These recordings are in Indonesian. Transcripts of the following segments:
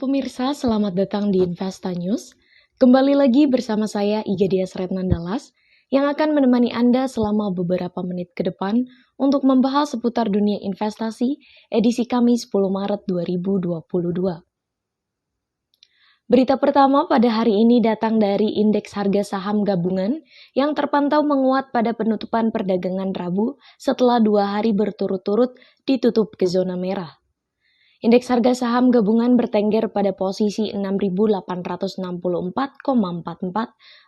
pemirsa, selamat datang di Investa News. Kembali lagi bersama saya Iga Dias Retnandalas yang akan menemani Anda selama beberapa menit ke depan untuk membahas seputar dunia investasi edisi Kamis 10 Maret 2022. Berita pertama pada hari ini datang dari indeks harga saham gabungan yang terpantau menguat pada penutupan perdagangan Rabu setelah 2 hari berturut-turut ditutup ke zona merah. Indeks harga saham gabungan bertengger pada posisi 6.864,44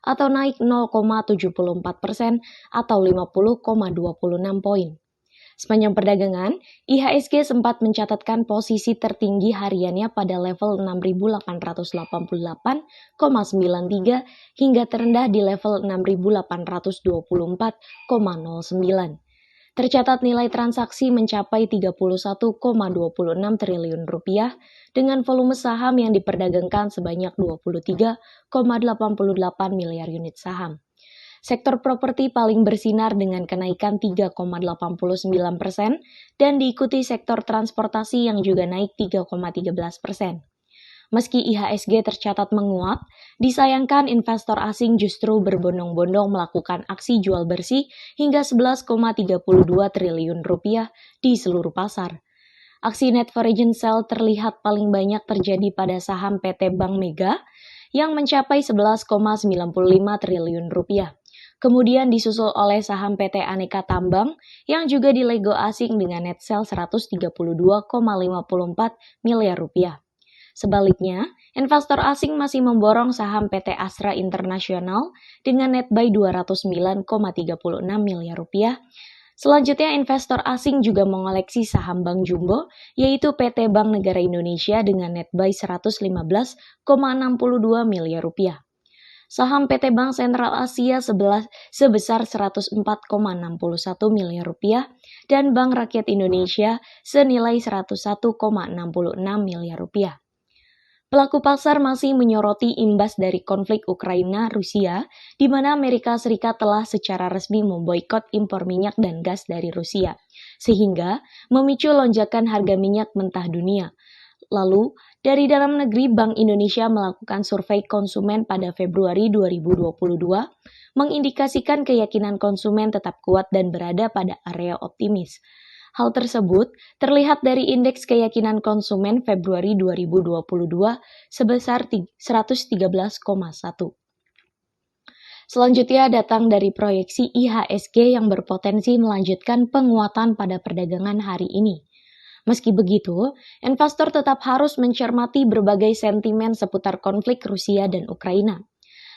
atau naik 0,74% atau 50,26 poin. Sepanjang perdagangan, IHSG sempat mencatatkan posisi tertinggi hariannya pada level 6.888,93 hingga terendah di level 6.824,09. Tercatat nilai transaksi mencapai 31,26 triliun rupiah dengan volume saham yang diperdagangkan sebanyak 23,88 miliar unit saham. Sektor properti paling bersinar dengan kenaikan 3,89% dan diikuti sektor transportasi yang juga naik 3,13%. Meski IHSG tercatat menguat, disayangkan investor asing justru berbondong-bondong melakukan aksi jual bersih hingga 11,32 triliun rupiah di seluruh pasar. Aksi net foreign sale terlihat paling banyak terjadi pada saham PT Bank Mega yang mencapai 11,95 triliun rupiah. Kemudian disusul oleh saham PT Aneka Tambang yang juga dilego asing dengan net sale 132,54 miliar rupiah. Sebaliknya, investor asing masih memborong saham PT Astra International dengan net buy 209,36 miliar rupiah. Selanjutnya, investor asing juga mengoleksi saham Bank Jumbo, yaitu PT Bank Negara Indonesia dengan net buy 115,62 miliar rupiah. Saham PT Bank Sentral Asia sebesar 104,61 miliar rupiah dan Bank Rakyat Indonesia senilai 101,66 miliar rupiah. Pelaku pasar masih menyoroti imbas dari konflik Ukraina-Rusia, di mana Amerika Serikat telah secara resmi memboikot impor minyak dan gas dari Rusia, sehingga memicu lonjakan harga minyak mentah dunia. Lalu, dari dalam negeri, Bank Indonesia melakukan survei konsumen pada Februari 2022, mengindikasikan keyakinan konsumen tetap kuat dan berada pada area optimis. Hal tersebut terlihat dari indeks keyakinan konsumen Februari 2022 sebesar 113,1. Selanjutnya datang dari proyeksi IHSG yang berpotensi melanjutkan penguatan pada perdagangan hari ini. Meski begitu, investor tetap harus mencermati berbagai sentimen seputar konflik Rusia dan Ukraina.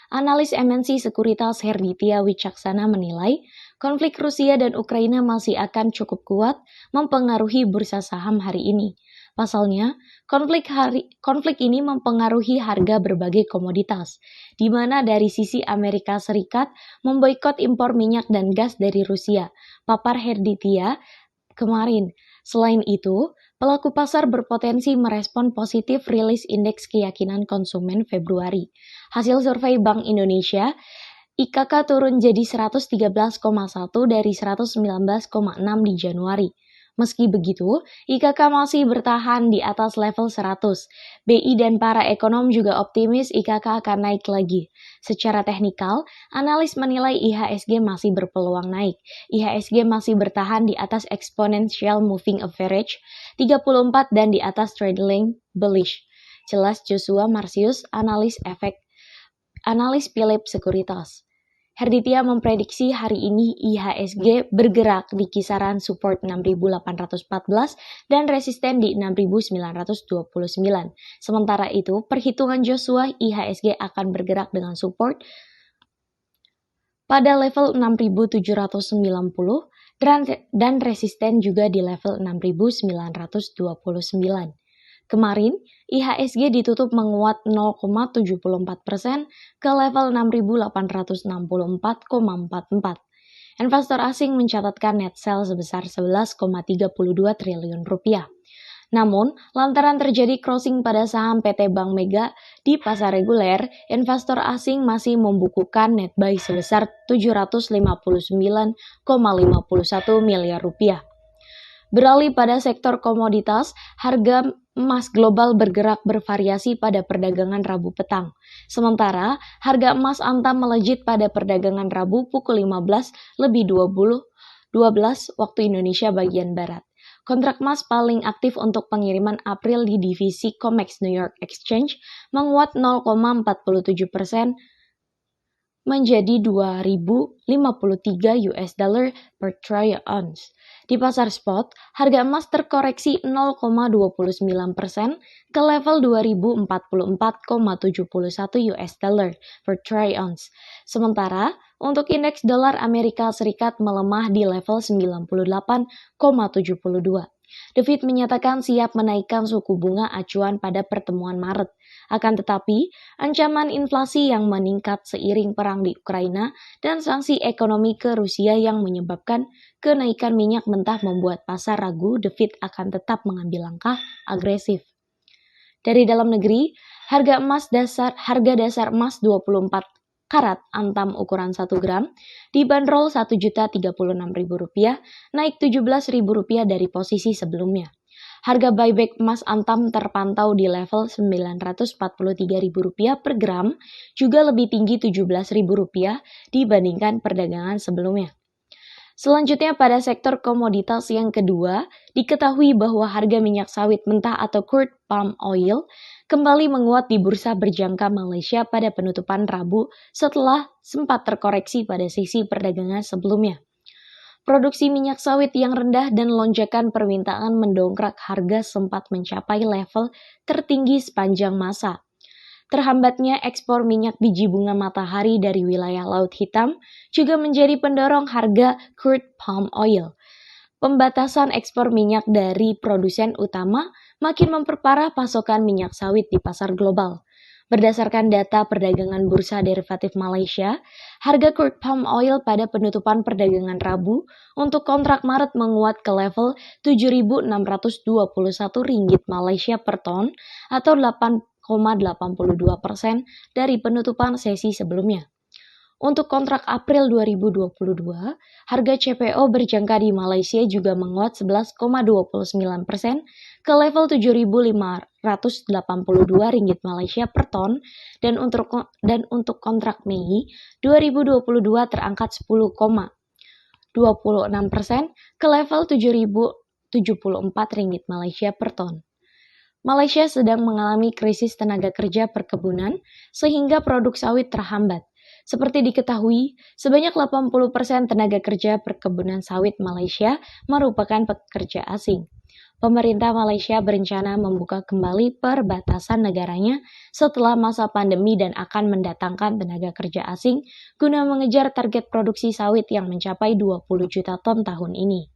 Analis MNC Sekuritas Herditya Wicaksana menilai, konflik Rusia dan Ukraina masih akan cukup kuat mempengaruhi bursa saham hari ini. Pasalnya, konflik ini mempengaruhi harga berbagai komoditas, di mana dari sisi Amerika Serikat memboikot impor minyak dan gas dari Rusia, papar Herditya kemarin. Selain itu, pelaku pasar berpotensi merespon positif rilis indeks keyakinan konsumen Februari. Hasil survei Bank Indonesia, IKK turun jadi 113,1 dari 119,6 di Januari. Meski begitu, IKK masih bertahan di atas level 100. BI dan para ekonom juga optimis IKK akan naik lagi. Secara teknikal, analis menilai IHSG masih berpeluang naik. IHSG masih bertahan di atas exponential moving average 34 dan di atas trailing bullish. Jelas Joshua Marsius, analis Philip Sekuritas. Herditya memprediksi hari ini IHSG bergerak di kisaran support 6.814 dan resisten di 6.929. Sementara itu, perhitungan Joshua IHSG akan bergerak dengan support pada level 6.790 dan resisten juga di level 6.929. Kemarin, IHSG ditutup menguat 0,74% ke level 6.864,44. Investor asing mencatatkan net sale sebesar 11,32 triliun rupiah. Namun, lantaran terjadi crossing pada saham PT Bank Mega di pasar reguler, investor asing masih membukukan net buy sebesar 759,51 miliar rupiah. Beralih pada sektor komoditas, harga emas global bergerak bervariasi pada perdagangan Rabu petang. Sementara, harga emas Antam melejit pada perdagangan Rabu pukul 15:12 waktu Indonesia bagian Barat. Kontrak emas paling aktif untuk pengiriman April di divisi COMEX New York Exchange menguat 0,47% menjadi 2.053 US dollar per troy ounce. Di pasar spot, harga emas terkoreksi 0,29% ke level 2.044,71 US dollar per troy ounce. Sementara, untuk indeks dolar Amerika Serikat melemah di level 98,72. The Fed menyatakan siap menaikkan suku bunga acuan pada pertemuan Maret. Akan tetapi, ancaman inflasi yang meningkat seiring perang di Ukraina dan sanksi ekonomi ke Rusia yang menyebabkan kenaikan minyak mentah membuat pasar ragu The Fed akan tetap mengambil langkah agresif. Dari dalam negeri, harga dasar emas 24 karat Antam ukuran 1 gram dibanderol Rp1.036.000, naik Rp17.000 dari posisi sebelumnya. Harga buyback emas Antam terpantau di level Rp943.000 per gram, juga lebih tinggi Rp17.000 dibandingkan perdagangan sebelumnya. Selanjutnya pada sektor komoditas yang kedua, diketahui bahwa harga minyak sawit mentah atau crude palm oil kembali menguat di bursa berjangka Malaysia pada penutupan Rabu setelah sempat terkoreksi pada sesi perdagangan sebelumnya. Produksi minyak sawit yang rendah dan lonjakan permintaan mendongkrak harga sempat mencapai level tertinggi sepanjang masa. Terhambatnya ekspor minyak biji bunga matahari dari wilayah Laut Hitam juga menjadi pendorong harga crude palm oil. Pembatasan ekspor minyak dari produsen utama makin memperparah pasokan minyak sawit di pasar global. Berdasarkan data perdagangan bursa derivatif Malaysia, harga crude palm oil pada penutupan perdagangan Rabu untuk kontrak Maret menguat ke level Rp7.621 Malaysia per ton atau 8,82% dari penutupan sesi sebelumnya. Untuk kontrak April 2022, harga CPO berjangka di Malaysia juga menguat 11,29% ke level Rp7.582 Malaysia per ton dan untuk kontrak Mei 2022 terangkat 10,26% ke level Rp7.074 Malaysia per ton. Malaysia sedang mengalami krisis tenaga kerja perkebunan sehingga produk sawit terhambat. Seperti diketahui, sebanyak 80% tenaga kerja perkebunan sawit Malaysia merupakan pekerja asing. Pemerintah Malaysia berencana membuka kembali perbatasan negaranya setelah masa pandemi dan akan mendatangkan tenaga kerja asing guna mengejar target produksi sawit yang mencapai 20 juta ton tahun ini.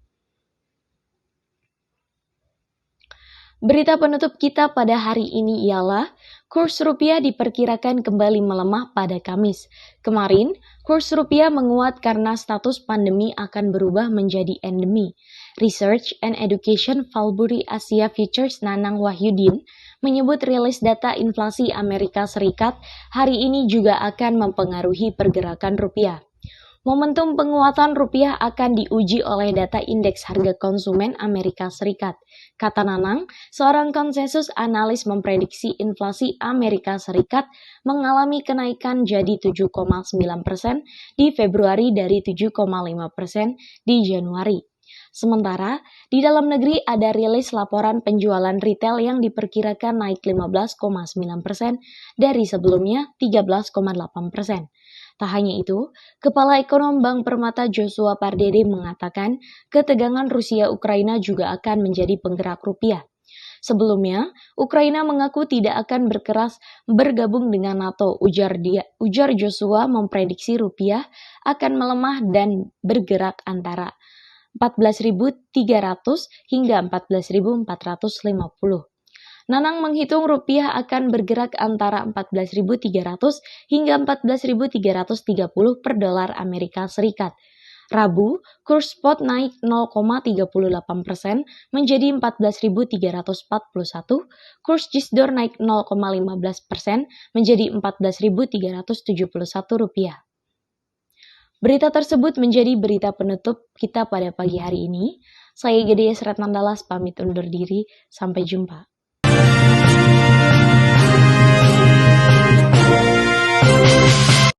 Berita penutup kita pada hari ini ialah kurs rupiah diperkirakan kembali melemah pada Kamis. Kemarin, kurs rupiah menguat karena status pandemi akan berubah menjadi endemi. Research and Education Valbury Asia Futures Nanang Wahyudin menyebut rilis data inflasi Amerika Serikat hari ini juga akan mempengaruhi pergerakan rupiah. Momentum penguatan rupiah akan diuji oleh data indeks harga konsumen Amerika Serikat. Kata Nanang, seorang konsensus analis memprediksi inflasi Amerika Serikat mengalami kenaikan jadi 7,9% di Februari dari 7,5% di Januari. Sementara, di dalam negeri ada rilis laporan penjualan retail yang diperkirakan naik 15,9% dari sebelumnya 13,8%. Tak hanya itu, Kepala Ekonom Bank Permata Joshua Pardede mengatakan ketegangan Rusia-Ukraina juga akan menjadi penggerak rupiah. Sebelumnya, Ukraina mengaku tidak akan bergabung dengan NATO. Ujar Joshua memprediksi rupiah akan melemah dan bergerak antara 14.300 hingga 14.450. Nanang menghitung rupiah akan bergerak antara 14.300 hingga 14.330 per dolar Amerika Serikat. Rabu, kurs spot naik 0,38% menjadi 14.341, kurs Gisdor naik 0,15% menjadi 14.371 rupiah. Berita tersebut menjadi berita penutup kita pada pagi hari ini. Saya Gede Sretnandalas pamit undur diri, sampai jumpa.